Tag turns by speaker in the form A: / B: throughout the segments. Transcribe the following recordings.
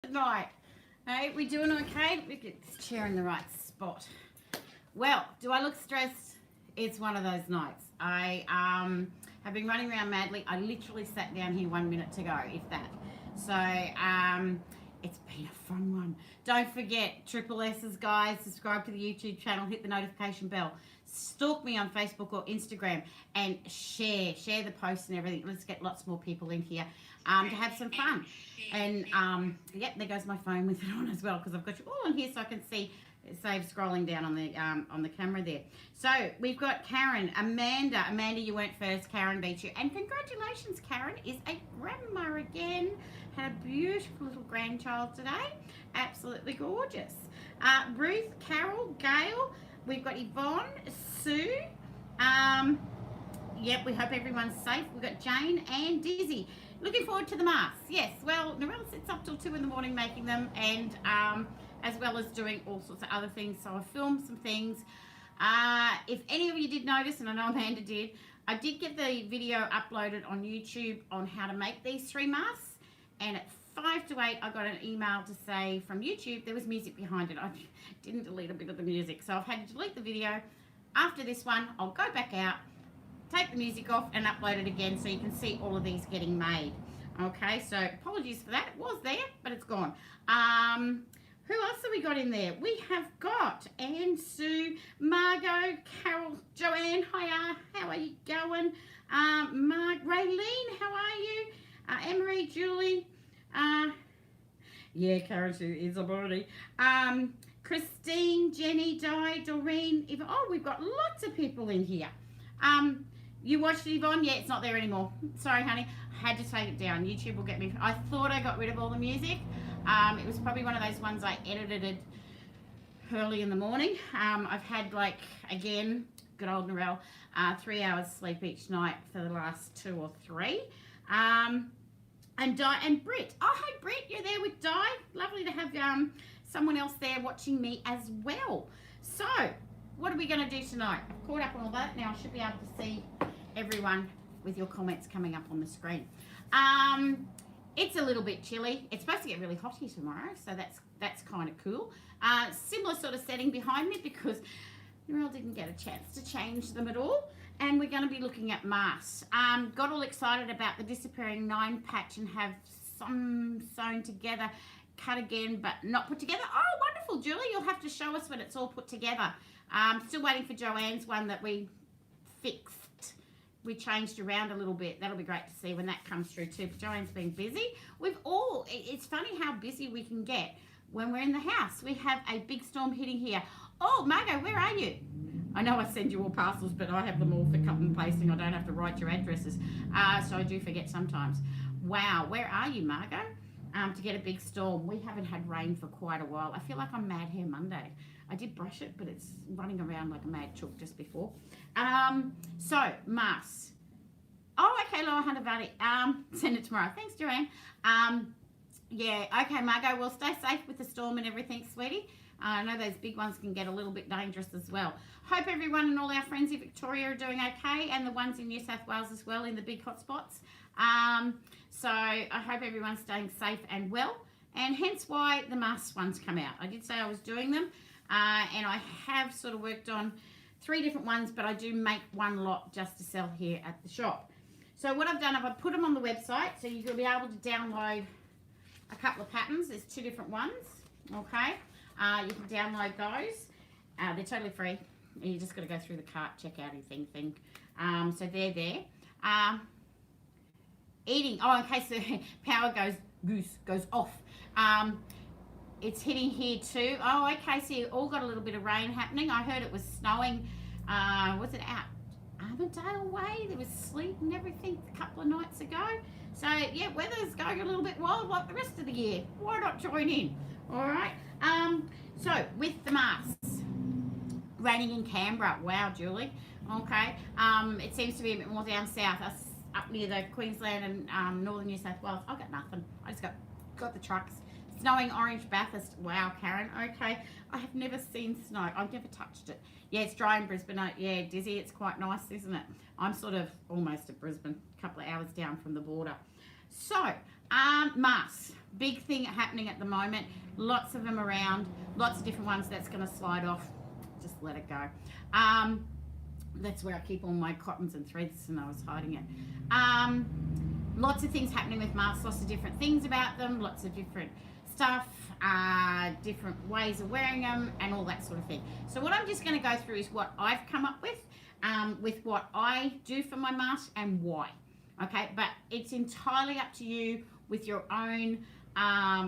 A: tonight. Hey, we doing okay? We get this chair in the right spot. Well, do I look stressed? It's one of those nights. I have been running around madly. I literally sat down here 1 minute to go, if that. So it's been a fun one. Don't forget, triple S's, guys. Subscribe to the YouTube channel. Hit the notification bell. Stalk me on Facebook or Instagram and share the posts and everything. Let's get lots more people in here to have some fun. And yep, there goes my phone with it on as well, because I've got you all on here so I can see. Save scrolling down on the camera there. So we've got Karen, Amanda. Amanda, you went first. Karen beat you, and congratulations, Karen is a grandma again. Had a beautiful little grandchild today. Absolutely gorgeous. Ruth, Carol, Gail. We've got Yvonne, Sue. Yep, we hope everyone's safe. We've got Jane and Dizzy. Looking forward to the masks. Yes, well, Narelle sits up till 2 in the morning making them, and as well as doing all sorts of other things. So I filmed some things. If any of you did notice, and I know Amanda did, I did get the video uploaded on YouTube on how to make these 3 masks. And at 5 to 8, I got an email to say from YouTube there was music behind it. I didn't delete a bit of the music, so I've had to delete the video. After this one, I'll go back out, take the music off, and upload it again so you can see all of these getting made. Okay, so apologies for that. It was there, but it's gone. Who else have we got in there? We have got Anne, Sue, Margot, Carol, Joanne. Hiya, how are you going? Raylene, how are you? Emery, Julie. Yeah, Karen is a body. Christine, Jenny, Di, Doreen. Oh, we've got lots of people in here. You watched it, Yvonne? Yeah, it's not there anymore. Sorry, honey. I had to take it down. YouTube will get me. I thought I got rid of all the music. It was probably one of those ones I edited early in the morning. I've had, like, again, good old Narelle, 3 hours sleep each night for the last 2 or 3. And Di and Britt. Oh, hi, Britt. You're there with Di. Lovely to have someone else there watching me as well. So, what are we going to do tonight? I've caught up on all that. Now I should be able to see everyone with your comments coming up on the screen. It's a little bit chilly. It's supposed to get really hot here tomorrow, so that's kind of cool. Similar sort of setting behind me because Narelle didn't get a chance to change them at all. And we're going to be looking at masks. Got all excited about the disappearing 9 patch and have some sewn together, cut again, but not put together. Oh, wonderful, Julie. You'll have to show us when it's all put together. Still waiting for Joanne's one that we fixed. We changed around a little bit. That'll be great to see when that comes through too. Joanne's been busy. It's funny how busy we can get when we're in the house. We have a big storm hitting here. Oh, Margot, where are you? I know I send you all parcels, but I have them all for cut and pasting. I don't have to write your addresses. So I do forget sometimes. Wow, where are you, Margot? To get a big storm. We haven't had rain for quite a while. I feel like I'm Mad Hair Monday. I did brush it, but it's running around like a mad chook just before. So, masks. Oh, okay, Laura Hunter Valley. Send it tomorrow. Thanks, Joanne. Yeah, okay, Margot. Well, stay safe with the storm and everything, sweetie. I know those big ones can get a little bit dangerous as well. Hope everyone and all our friends in Victoria are doing okay, and the ones in New South Wales as well in the big hotspots. So I hope everyone's staying safe and well, and hence why the mask ones come out. I did say I was doing them, and I have sort of worked on 3 different ones, but I do make one lot just to sell here at the shop. So what I've done, I've put them on the website, so you'll be able to download a couple of patterns. There's 2 different ones, okay? You can download those. They're totally free. You just got to go through the cart, check out anything. So they're there. Eating. Oh, in case the power goes off. It's hitting here too. Oh, okay. So you all got a little bit of rain happening. I heard it was snowing. Was it out Armadale Way? There was sleet and everything a couple of nights ago. So yeah, weather's going a little bit wild like the rest of the year. Why not join in? All right. So with the masks, raining in Canberra. Wow, Julie. Okay. It seems to be a bit more down south, us up near the Queensland and northern New South Wales. I got nothing. I just got the trucks. Snowing Orange Bathurst. Wow, Karen. Okay. I have never seen snow. I've never touched it. Yeah, it's dry in Brisbane. Yeah, Dizzy. It's quite nice, isn't it? I'm sort of almost at Brisbane, a couple of hours down from the border. So, Masks, big thing happening at the moment. Lots of them around, lots of different ones. That's going to slide off. Just let it go. That's where I keep all my cottons and threads, and I was hiding it. Lots of things happening with masks, lots of different things about them, lots of different stuff, different ways of wearing them, and all that sort of thing. So what I'm just going to go through is what I've come up with what I do for my mask and why. Okay, but it's entirely up to you with your own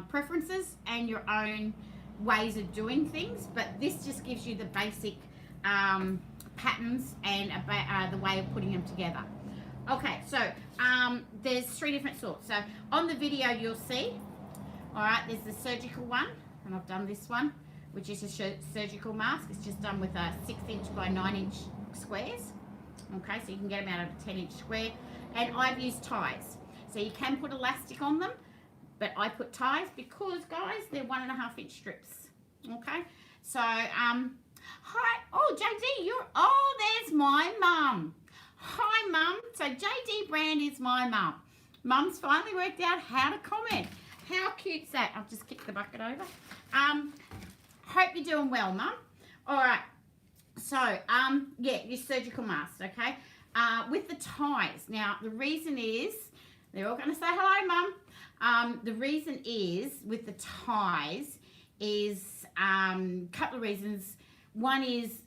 A: preferences and your own ways of doing things. But this just gives you the basic patterns and the way of putting them together. Okay, so there's 3 different sorts. So on the video you'll see, all right, there's the surgical one, and I've done this one, which is a surgical mask. It's just done with a 6-inch by 9-inch squares. Okay, so you can get them out of a 10-inch square. And I've used ties. So you can put elastic on them, but I put ties because, guys, they're 1.5-inch strips. Okay, so, hi, oh, JD, there's my mum. Hi, Mum. So JD Brand is my mum. Mum's finally worked out how to comment. How cute's that? I'll just kick the bucket over. Hope you're doing well, Mum. All right. So, yeah, your surgical masks, okay? With the ties. Now, the reason is, they're all going to say hello, Mum. The reason is, with the ties, is a couple of reasons. One is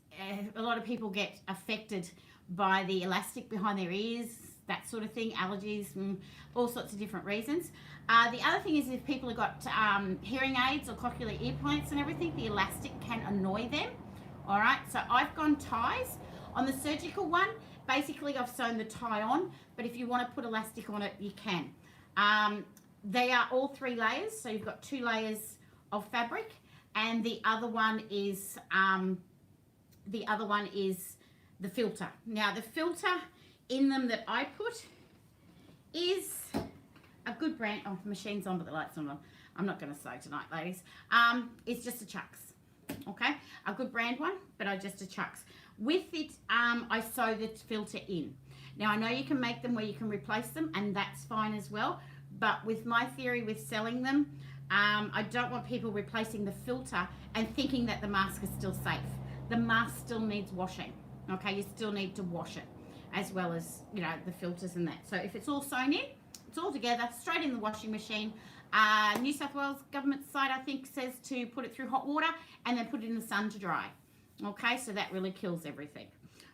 A: a lot of people get affected by the elastic behind their ears, that sort of thing, allergies, and all sorts of different reasons. The other thing is if people have got hearing aids or cochlear implants and everything, the elastic can annoy them. All right, so I've gone ties. On the surgical one, basically I've sewn the tie on, but if you want to put elastic on it, you can. They are all 3 layers, so you've got 2 layers of fabric, and the other one is the filter. Now the filter in them that I put is a good brand. Oh, the machine's on, but the light's not on. I'm not going to sew tonight, ladies. It's just a Chucks. Okay, a good brand one, but I just a Chucks. With it, I sew the filter in. Now I know you can make them where you can replace them, and that's fine as well. But with my theory with selling them, I don't want people replacing the filter and thinking that the mask is still safe. The mask still needs washing. Okay, you still need to wash it, as well as, you know, the filters and that. So if it's all sewn in, it's all together, straight in the washing machine. New South Wales government site, I think, says to put it through hot water and then put it in the sun to dry. Okay, so that really kills everything.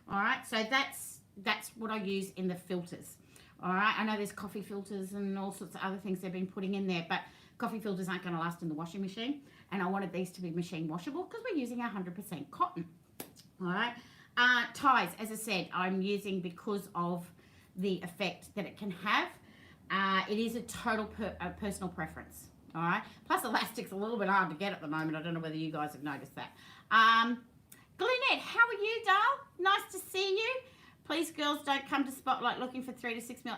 A: All right, so that's what I use in the filters. All right, I know there's coffee filters and all sorts of other things they've been putting in there, but coffee filters aren't going to last in the washing machine, and I wanted these to be machine washable because we're using 100% cotton. All right. Ties, as I said, I'm using because of the effect that it can have. It is a total personal preference, all right? Plus, elastic's a little bit hard to get at the moment. I don't know whether you guys have noticed that. Glenette, how are you, doll? Nice to see you. Please, girls, don't come to Spotlight looking for 3 to 6 mil.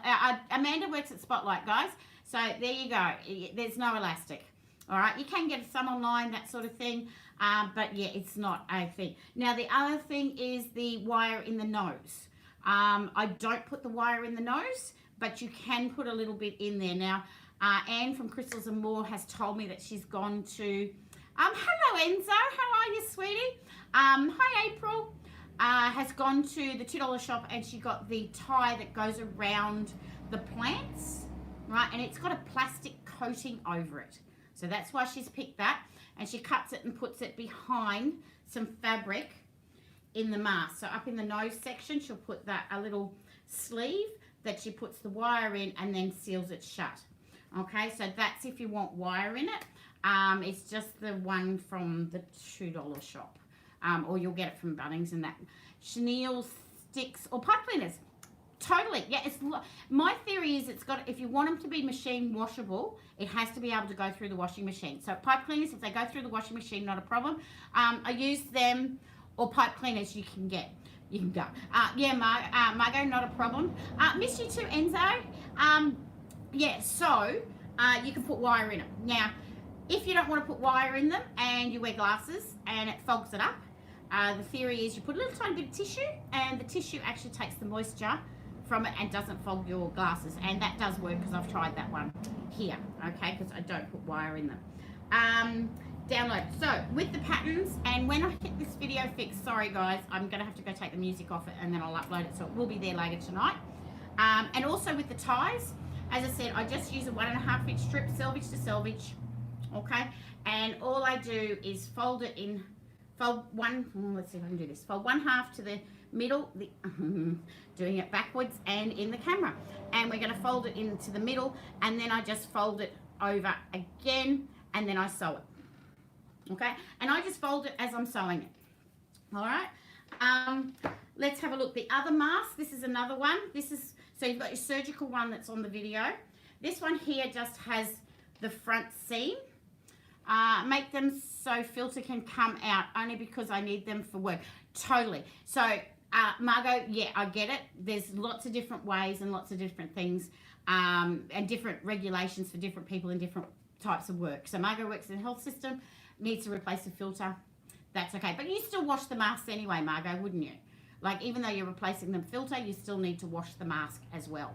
A: Amanda works at Spotlight, guys. So there you go. There's no elastic. All right, you can get some online, that sort of thing, but yeah, it's not a thing. Now, the other thing is the wire in the nose. I don't put the wire in the nose, but you can put a little bit in there. Now, Anne from Crystals and More has told me that she's gone to, hello Enzo, how are you, sweetie? Hi April, has gone to the $2 shop and she got the tie that goes around the plants, right? And it's got a plastic coating over it. So that's why she's picked that, and she cuts it and puts it behind some fabric in the mask. So up in the nose section, she'll put that a little sleeve that she puts the wire in and then seals it shut. Okay, so that's if you want wire in it. It's just the one from the $2 shop, or you'll get it from Bunnings and that. Chenille sticks or pipe cleaners. Totally, yeah. It's my theory is it's got. If you want them to be machine washable, it has to be able to go through the washing machine. So pipe cleaners, if they go through the washing machine, not a problem. I use them, or pipe cleaners you can get. You can go. Yeah, Margot, not a problem. Miss you too, Enzo. Yeah, so you can put wire in them. Now, if you don't want to put wire in them and you wear glasses and it fogs it up, the theory is you put a little tiny bit of tissue, and the tissue actually takes the moisture from it and doesn't fog your glasses, and that does work because I've tried that one here, okay, because I don't put wire in them. Download. So with the patterns, and when I get this video fixed, sorry guys, I'm gonna have to go take the music off it and then I'll upload it, so it will be there later tonight. And also with the ties, as I said, I just use a 1.5 inch strip, selvage to selvage, okay, and all I do is fold it in, fold one, let's see if I can do this, fold 1/2 to the middle, doing it backwards and in the camera, and we're going to fold it into the middle, and then I just fold it over again, and then I sew it, okay, and I just fold it as I'm sewing it. All right, let's have a look. The other mask, this is another one. This is, so you've got your surgical one that's on the video. This one here just has the front seam. Make them so filter can come out, only because I need them for work. Totally. So Margot, yeah, I get it. There's lots of different ways and lots of different things, and different regulations for different people in different types of work. So Margot works in the health system, needs to replace the filter. That's okay. But you still wash the masks anyway, Margot, wouldn't you? Like, even though you're replacing the filter, you still need to wash the mask as well.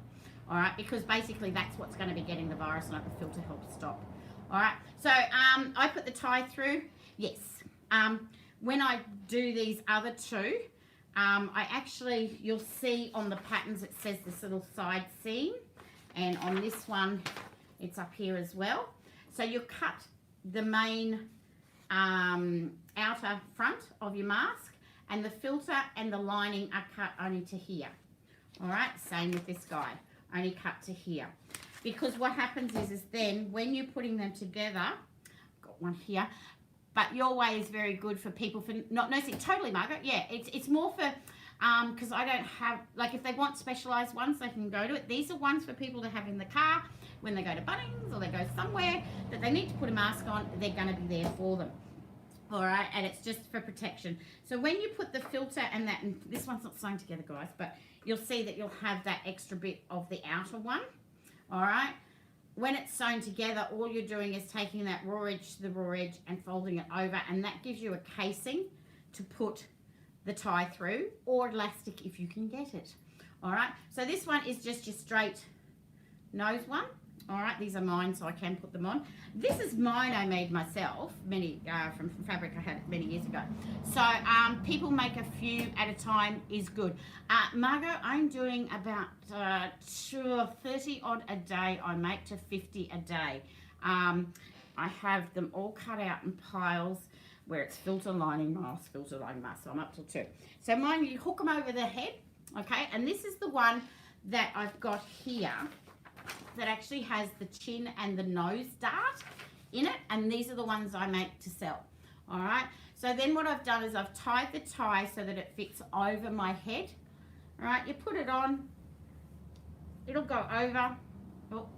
A: All right, because basically that's what's going to be getting the virus, not the filter helps stop. All right, so I put the tie through. Yes. When I do these other two, I actually, you'll see on the patterns it says this little side seam, and on this one it's up here as well. So you cut the main outer front of your mask, and the filter and the lining are cut only to here. All right, same with this guy, only cut to here. Because what happens is then when you're putting them together, I've got one here, but your way is very good for people for not noticing. Totally, Margaret. Yeah, it's more for, because I don't have, like, if they want specialised ones, they can go to it. These are ones for people to have in the car when they go to Bunnings or they go somewhere that they need to put a mask on. They're going to be there for them. All right, and it's just for protection. So when you put the filter and that, and this one's not sewn together, guys, but you'll see that you'll have that extra bit of the outer one. All right, when it's sewn together, all you're doing is taking that raw edge to the raw edge and folding it over, and that gives you a casing to put the tie through, or elastic if you can get it. All right, so this one is just your straight nose one. All right, these are mine, so I can put them on. This is mine I made myself, from fabric I had many years ago. So people make a few at a time is good. Margot, I'm doing about 30 odd a day. I make to 50 a day. I have them all cut out in piles where it's filter lining mask, so I'm up till 2. So mine, you hook them over the head, okay? And this is the one that I've got here, that actually has the chin and the nose dart in it, and these are the ones I make to sell. All right, so then what I've done is I've tied the tie so that it fits over my head. All right, you put it on, it'll go over, oh,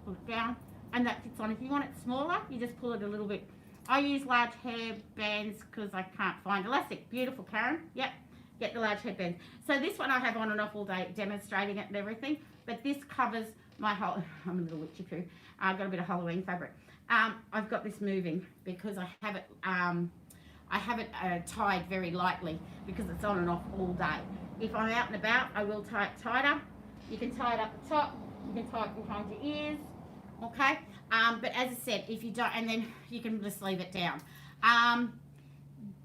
A: pull it down, and that fits on. If you want it smaller, you just pull it a little bit. I use large hair bands because I can't find elastic. Beautiful, Karen. Yep, get the large headbands. So this one I have on and off all day, demonstrating it and everything, but this covers my whole, I'm a little witchy poo. I've got a bit of Halloween fabric. I've got this moving because I have it tied very lightly because it's on and off all day. If I'm out and about, I will tie it tighter. You can tie it up the top, you can tie it behind your ears, okay? But as I said, if you don't, and then you can just leave it down.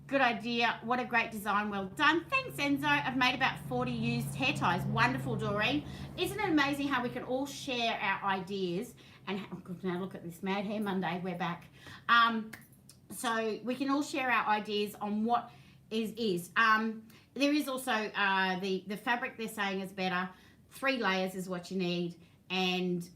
A: Good idea. What a great design. Well done. Thanks, Enzo. I've made about 40 used hair ties. Wonderful, Doreen. Isn't it amazing how we can all share our ideas? And oh God, now look at this. Mad Hair Monday. We're back. So we can all share our ideas on what is. There is also the fabric they're saying is better. 3 layers is what you need. And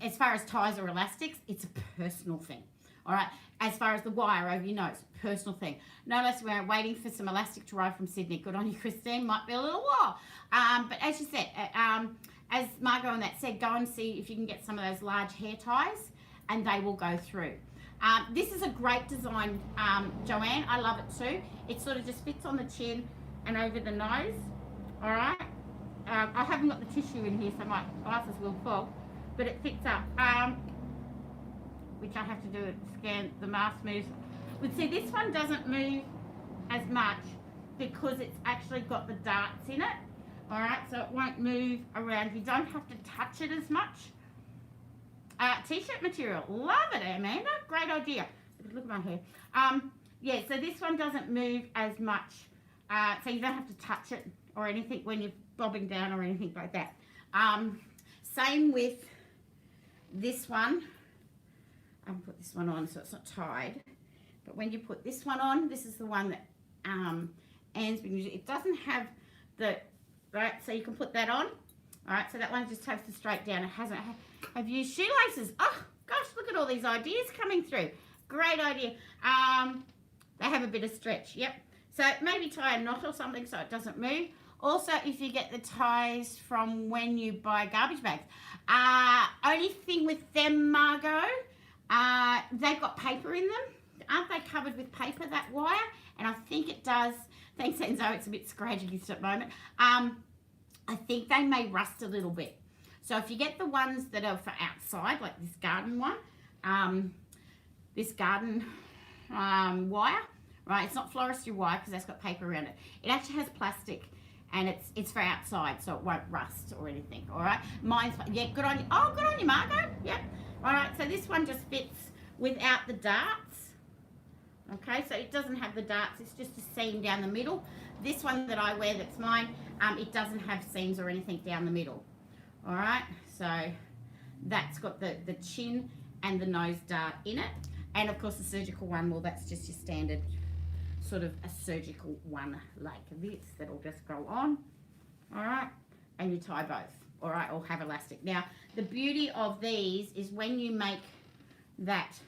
A: as far as ties or elastics, it's a personal thing. All right. As far as the wire over your nose, personal thing. No less, we're waiting for some elastic to arrive from Sydney. Good on you, Christine. Might be a little while. But as you said, as Margot and that said, go and see if you can get some of those large hair ties, and they will go through. This is a great design, Joanne. I love it too. It sort of just fits on the chin and over the nose. All right. I haven't got the tissue in here, so my glasses will fog, but it fits up. Which I have to do it, scan the mask moves. But see, this one doesn't move as much because it's actually got the darts in it. All right, so it won't move around. You don't have to touch it as much. T-shirt material, love it, Amanda. Great idea. Look at my hair. Yeah, so this one doesn't move as much, so you don't have to touch it or anything when you're bobbing down or anything like that. Same with this one. I'll put this one on so it's not tied. But when you put this one on, this is the one that Anne's been using. It doesn't have the, right, so you can put that on. All right, so that one just takes the straight down. It hasn't, have used shoelaces. Oh, gosh, look at all these ideas coming through. Great idea. They have a bit of stretch, yep. So maybe tie a knot or something so it doesn't move. Also, if you get the ties from when you buy garbage bags. Only thing with them, Margot, they've got paper in them. Aren't they covered with paper, that wire? And I think it does. Thanks, Enzo. It's a bit scratchy at the moment. I think they may rust a little bit. So if you get the ones that are for outside, like this garden one, this garden wire, right? It's not floristry wire because that's got paper around it. It actually has plastic, and it's for outside, so it won't rust or anything. All right, mine's, yeah, good on you. Oh, good on you, Margot. Yep. All right, so this one just fits without the darts. Okay, so it doesn't have the darts. It's just a seam down the middle. This one that I wear, that's mine, it doesn't have seams or anything down the middle. All right, so that's got the chin and the nose dart in it. And of course the surgical one, well, that's just your standard sort of a surgical one like this that'll just go on. All right, and you tie both. All right, or have elastic. Now, the beauty of these is when you make that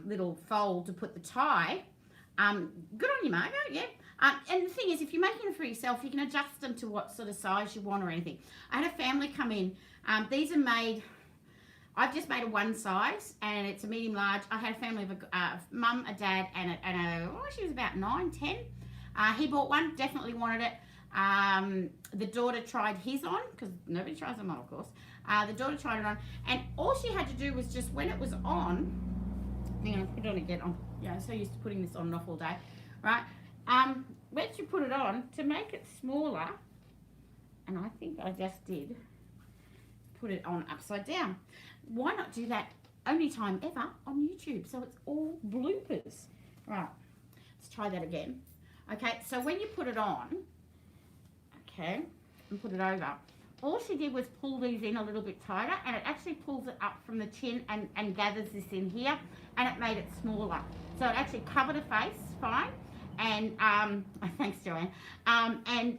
A: little fold to put the tie, good on you, Margot, yeah. And the thing is, if you're making them for yourself, you can adjust them to what sort of size you want or anything. I had a family come in. These are made, I've just made a one size, and it's a medium large. I had a family of a mum, a dad, and oh, she was about 9, 10. He bought one, definitely wanted it. The daughter tried his on, because nobody tries them on, of course. The daughter tried it on, and all she had to do was just, when it was on, hang on, put it on again. Oh, yeah, I'm so used to putting this on and off all day, right? Once you put it on, to make it smaller, and I think I just did, put it on upside down. Why not do that only time ever on YouTube? So it's all bloopers. Right, let's try that again. Okay, so when you put it on, okay, and put it over, all she did was pull these in a little bit tighter, and it actually pulls it up from the chin and gathers this in here, and it made it smaller. So it actually covered her face fine, and thanks, Joanne, and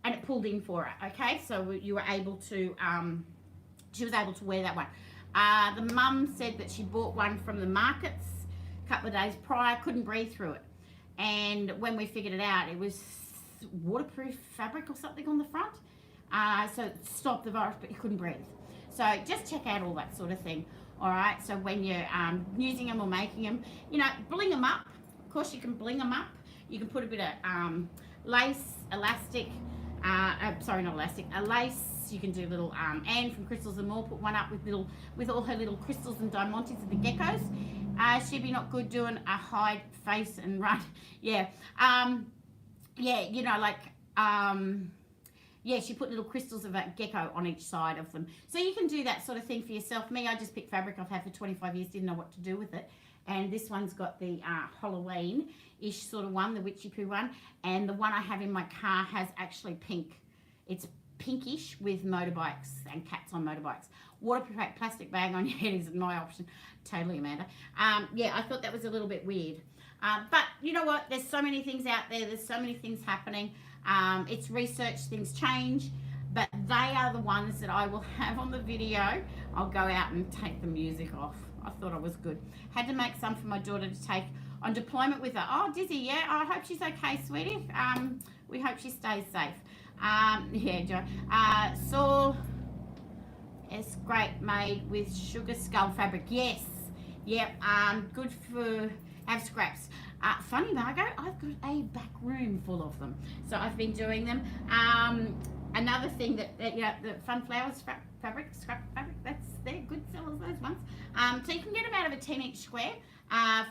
A: it pulled in for her. Okay, so you were able to, she was able to wear that one. The mum said that she bought one from the markets a couple of days prior, couldn't breathe through it, and when we figured it out, it was waterproof fabric or something on the front. So it stopped the virus, but you couldn't breathe. So just check out all that sort of thing. All right, so when you're using them or making them, you know, bling them up. Of course, you can bling them up. You can put a bit of lace, elastic, sorry, not elastic, a lace. You can do little, Anne from Crystals and More put one up with all her little crystals and diamantes of the geckos. She'd be not good doing a hide face and run. Yeah, yeah, you know, like, yeah, she put little crystals of a gecko on each side of them. So you can do that sort of thing for yourself. Me, I just picked fabric I've had for 25 years, didn't know what to do with it. And this one's got the Halloween-ish sort of one, the witchy poo one. And the one I have in my car has actually pink. It's pinkish with motorbikes and cats on motorbikes. Waterproof plastic bag on your head is my option. Totally, Amanda. Yeah, I thought that was a little bit weird. But you know what? There's so many things out there. There's so many things happening. It's research, things change, but they are the ones that I will have on the video. I'll go out and take the music off. I thought I was good. Had to make some for my daughter to take on deployment with her. Oh, Dizzy, yeah, I hope she's okay, sweetie. We hope she stays safe. Yeah, Joe. Saw it's great, made with sugar skull fabric. Yes. Yep. Good for have scraps. Funny, Margot, I've got a back room full of them, so I've been doing them. Another thing that yeah, the Fun Flowers fabric, scrap fabric, they're good sellers, those ones. So you can get them out of a 10-inch square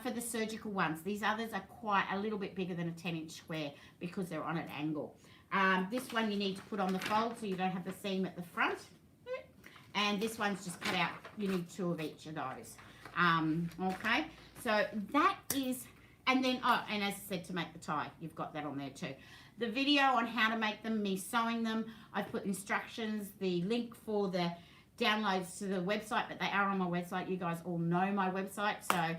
A: for the surgical ones. These others are quite a little bit bigger than a 10-inch square because they're on an angle. This one you need to put on the fold so you don't have the seam at the front. And this one's just cut out. You need 2 of each of those. Okay, so that is, and then, oh, and as I said, to make the tie, you've got that on there too. The video on how to make them, me sewing them, I've put instructions, the link for the downloads to the website, but they are on my website. You guys all know my website, so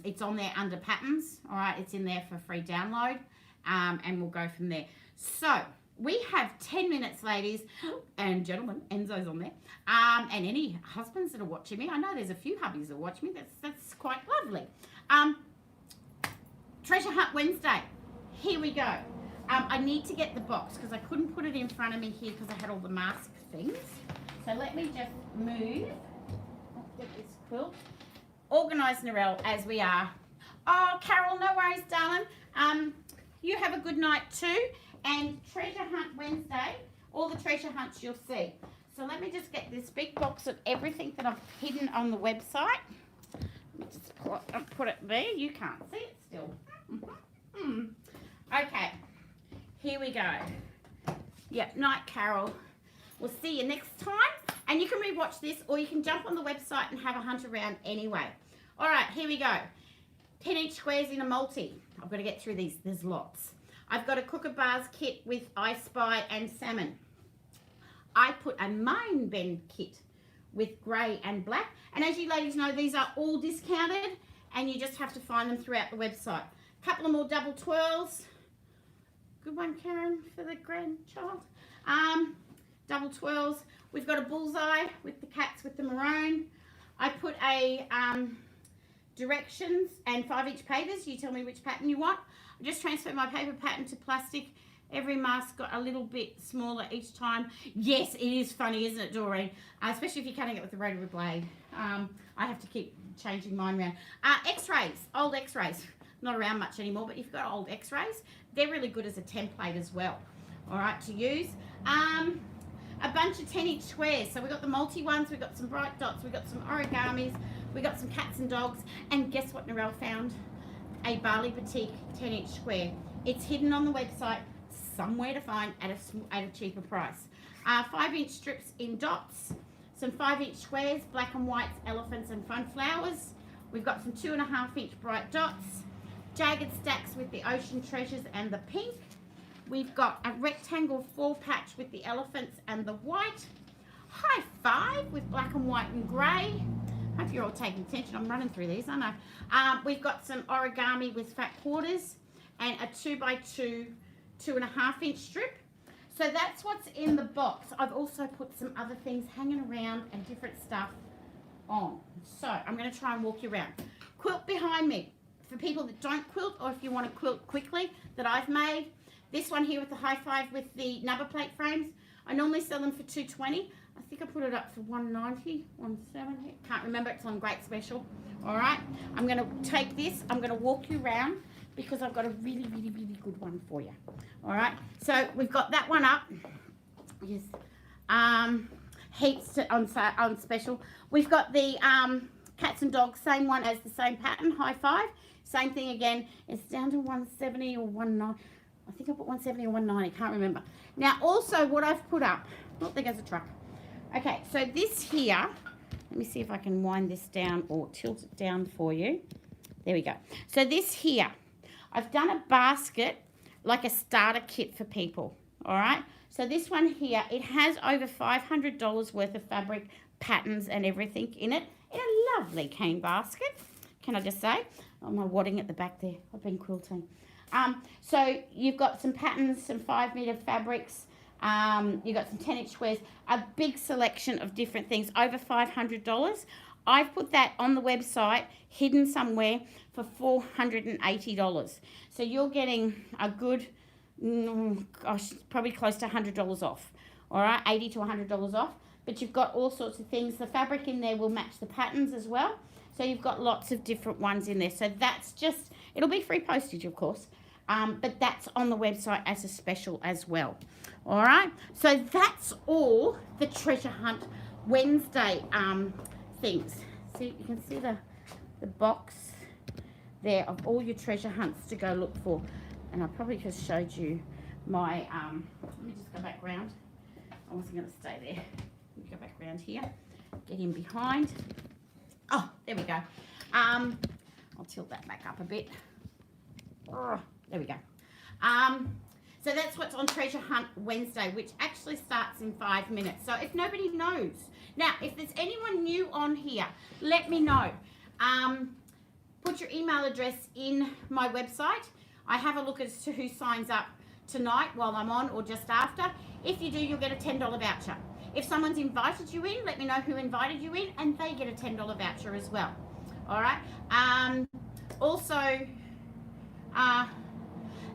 A: it's on there under patterns. All right, it's in there for free download, and we'll go from there. So we have 10 minutes, ladies and gentlemen. Enzo's on there, and any husbands that are watching me. I know there's a few hubbies that watch me. That's quite lovely. Treasure Hunt Wednesday. Here we go. I need to get the box because I couldn't put it in front of me here because I had all the mask things. So let me just move. Get this quilt. Organised, Narelle, as we are. Oh, Carol, no worries, darling. You have a good night too. And Treasure Hunt Wednesday, all the treasure hunts you'll see. So let me just get this big box of everything that I've hidden on the website. Let me just put it there. You can't see it still. Okay, here we go. Yep, night, Carol. We'll see you next time. And you can rewatch this or you can jump on the website and have a hunt around anyway. All right, here we go. 10-inch squares in a multi. I've got to get through these. There's lots. I've got a Cooker Bars kit with I Spy and Salmon. I put a Main Bend kit with grey and black. And as you ladies know, these are all discounted and you just have to find them throughout the website. A couple of more double twirls. Good one, Karen, for the grandchild. Double twirls. We've got a bullseye with the cats with the maroon. I put a directions and 5-inch papers. You tell me which pattern you want. I just transferred my paper pattern to plastic. Every mask got a little bit smaller each time. Yes, it is funny, isn't it, Doreen? Especially if you're cutting it with the rotary blade. I have to keep changing mine around. X-rays, old X-rays. Not around much anymore, but you've got old X-rays. They're really good as a template as well. All right, to use. A bunch of 10-inch squares. So we've got the multi ones, we've got some bright dots, we've got some origamis, we've got some cats and dogs. And guess what Narelle found? A Bali Batik 10-inch square. It's hidden on the website, somewhere to find at a cheaper price. 5-inch strips in dots, some 5-inch squares, black and whites, elephants and fun flowers. We've got some 2.5-inch bright dots, jagged stacks with the ocean treasures and the pink. We've got a rectangle 4-patch with the elephants and the white. High 5 with black and white and grey. Hope you're all taking attention. I'm running through these, aren't I? We've got some origami with fat quarters and a 2x2 2.5-inch strip. So that's what's in the box. I've also put some other things hanging around and different stuff on. So I'm going to try and walk you around. Quilt behind me. For people that don't quilt or if you want to quilt quickly that I've made. This one here with the high 5 with the number plate frames. I normally sell them for $2.20. I think I put it up for $1.90, $1.70. Can't remember. It's on great special. All right. I'm going to take this. I'm going to walk you around because I've got a really, really, really good one for you. All right. So we've got that one up. Yes. Heaps on special. We've got the cats and dogs. Same one as the same pattern. High 5. Same thing again. It's down to $1.70 or $1.90. I think I put $1.70 or $1.90, can't remember. Now, also what I've put up, oh, there goes a truck. Okay, so this here, let me see if I can wind this down or tilt it down for you. There we go. So this here, I've done a basket, like a starter kit for people, all right? So this one here, it has over $500 worth of fabric, patterns and everything in it, in a lovely cane basket, can I just say? Oh, my wadding at the back there, I've been quilting. So you've got some patterns, some 5-meter fabrics, you've got some 10-inch squares, a big selection of different things, over $500. I've put that on the website, hidden somewhere, for $480. So you're getting a good, gosh, probably close to $100 off, all right, $80 to $100 off. But you've got all sorts of things. The fabric in there will match the patterns as well. So you've got lots of different ones in there. So that's just, it'll be free postage, of course. But that's on the website as a special as well. All right. So that's all the Treasure Hunt Wednesday things. See, you can see the box there of all your treasure hunts to go look for. And I probably just showed you my, let me just go back round. I wasn't going to stay there. Let me go back round here. Get in behind. Oh, there we go. I'll tilt that back up a bit. Oh, there we go. So that's what's on Treasure Hunt Wednesday, which actually starts in 5 minutes. So if nobody knows, now if there's anyone new on here, let me know. Put your email address in my website. I have a look as to who signs up tonight while I'm on or just after. If you do, you'll get a $10 voucher. If someone's invited you in, let me know who invited you in, and they get a $10 voucher as well. All right. Also,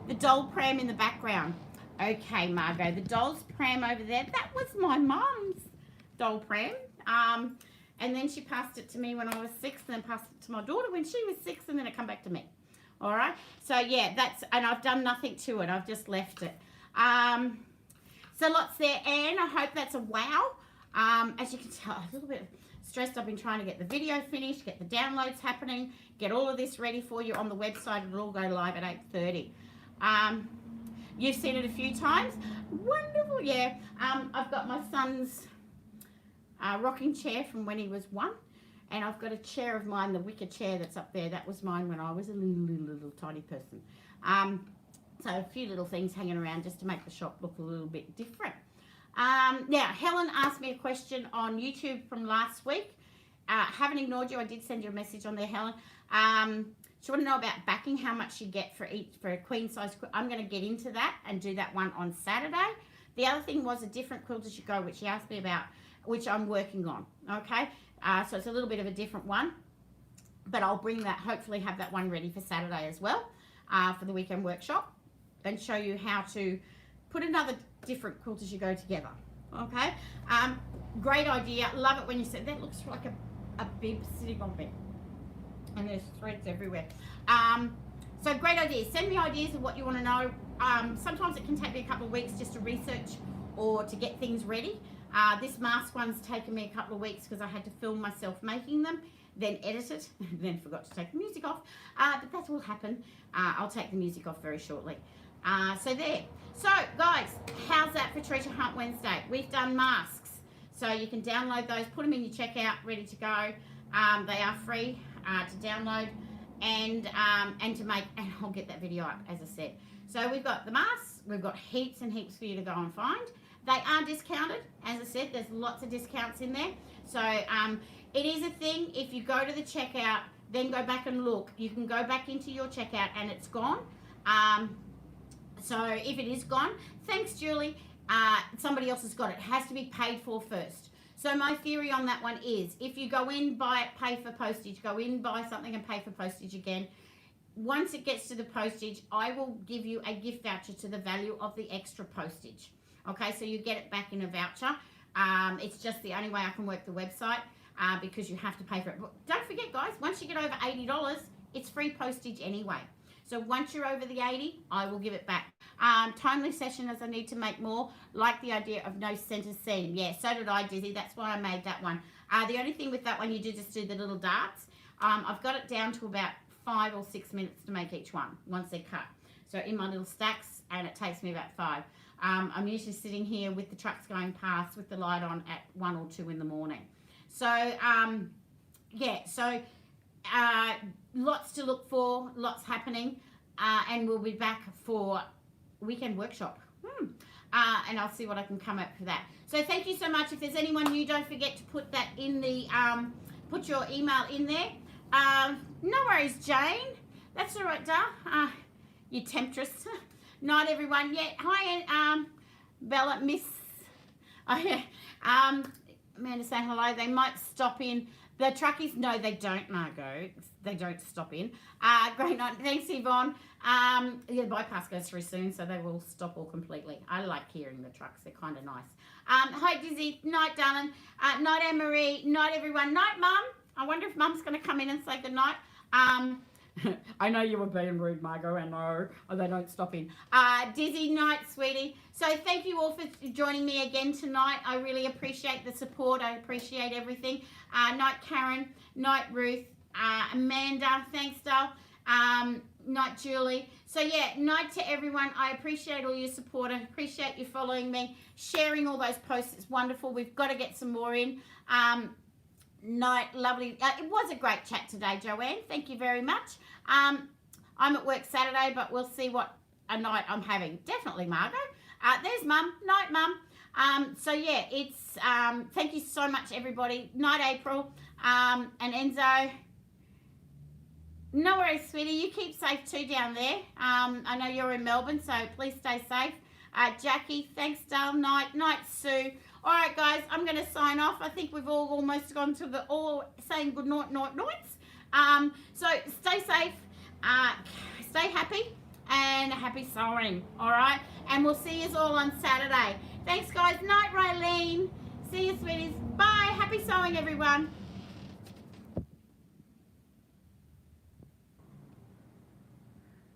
A: the doll pram in the background. Okay, Margot, the doll's pram over there, that was my mum's doll pram. And then she passed it to me when I was 6, and then passed it to my daughter when she was 6, and then it come back to me. All right. So yeah, and I've done nothing to it. I've just left it. So lots there, Anne. I hope that's a wow. As you can tell, a little bit stressed. I've been trying to get the video finished, get the downloads happening, get all of this ready for you on the website. It'll all go live at 8:30. You've seen it a few times. Wonderful, yeah. I've got my son's rocking chair from when he was 1, and I've got a chair of mine, the wicker chair that's up there. That was mine when I was a little tiny person. So a few little things hanging around just to make the shop look a little bit different. Now, Helen asked me a question on YouTube from last week. Haven't ignored you. I did send you a message on there, Helen. She wanted to know about backing, how much you get for a queen size quilt. I'm going to get into that and do that one on Saturday. The other thing was a different quilt as you go, which she asked me about, which I'm working on. Okay, so it's a little bit of a different one, but I'll bring that, hopefully have that one ready for Saturday as well, for the weekend workshop, and show you how to put another different quilt as you go together. Okay, great idea. Love it when you said that looks like a bib sitting on me, and there's threads everywhere. So great ideas. Send me ideas of what you want to know. Sometimes it can take me a couple of weeks just to research or to get things ready. This mask one's taken me a couple of weeks because I had to film myself making them, then edit it, then forgot to take the music off. But that will happen. I'll take the music off very shortly. So there. So guys, how's that for Treasure Hunt Wednesday? We've done masks. So you can download those, put them in your checkout, ready to go. They are free to download and to make, and I'll get that video up, as I said. So we've got the masks, we've got heaps and heaps for you to go and find. They are discounted, as I said, there's lots of discounts in there. So it is a thing, if you go to the checkout, then go back and look, you can go back into your checkout and it's gone. So if it is gone, thanks Julie, somebody else has got it. It has to be paid for first. So my theory on that one is, if you go in, buy it, pay for postage, go in, buy something and pay for postage again, once it gets to the postage, I will give you a gift voucher to the value of the extra postage. Okay, so you get it back in a voucher. It's just the only way I can work the website because you have to pay for it. But don't forget, guys, once you get over $80, it's free postage anyway. So once you're over the 80, I will give it back. Timely session, as I need to make more. Like the idea of no center seam. Yeah, so did I, Dizzy. That's why I made that one. The only thing with that one, you just do the little darts. I've got it down to about 5 or 6 minutes to make each one once they're cut. So in my little stacks, and it takes me about 5. I'm usually sitting here with the trucks going past with the light on at 1 or 2 in the morning. So, yeah, so lots to look for, lots happening, and we'll be back for weekend workshop. And I'll see what I can come up for that. So thank you so much. If there's anyone new, don't forget to put that in the, put your email in there. No worries, Jane. That's all right, Dar. You temptress. Not everyone yet. Hi, Bella, Miss. Oh, yeah. Amanda saying hello. They might stop in. The truckies, no, they don't, Margot. They don't stop in. Great night. Thanks, Yvonne. Yeah, the bypass goes through soon, so they will stop all completely. I like hearing the trucks. They're kind of nice. Hi, Dizzy. Night, darling. Night, Anne-Marie. Night, everyone. Night, Mum. I wonder if Mum's going to come in and say good night. I know you were being rude, Margot, and no, they don't stop in. Dizzy, night, sweetie. So thank you all for joining me again tonight. I really appreciate the support. I appreciate everything. Night, Karen. Night, Ruth. Amanda. Thanks, doll. Night, Julie. So yeah, night to everyone. I appreciate all your support. I appreciate you following me, sharing all those posts. It's wonderful. We've got to get some more in. Night, lovely. It was a great chat today, Joanne. Thank you very much. I'm at work Saturday, but we'll see what a night I'm having. Definitely, Margot. There's Mum. Night, Mum. So yeah, it's thank you so much, everybody. Night, April. And Enzo. No worries, sweetie. You keep safe too down there. I know you're in Melbourne, so please stay safe. Jackie, thanks, Dale. Night, Sue. All right, guys, I'm going to sign off. I think we've all almost gone to the all saying good night, nights. So stay safe, stay happy, and happy sewing. All right, and we'll see you all on Saturday. Thanks, guys. Night, Raylene. See you, sweeties. Bye. Happy sewing, everyone.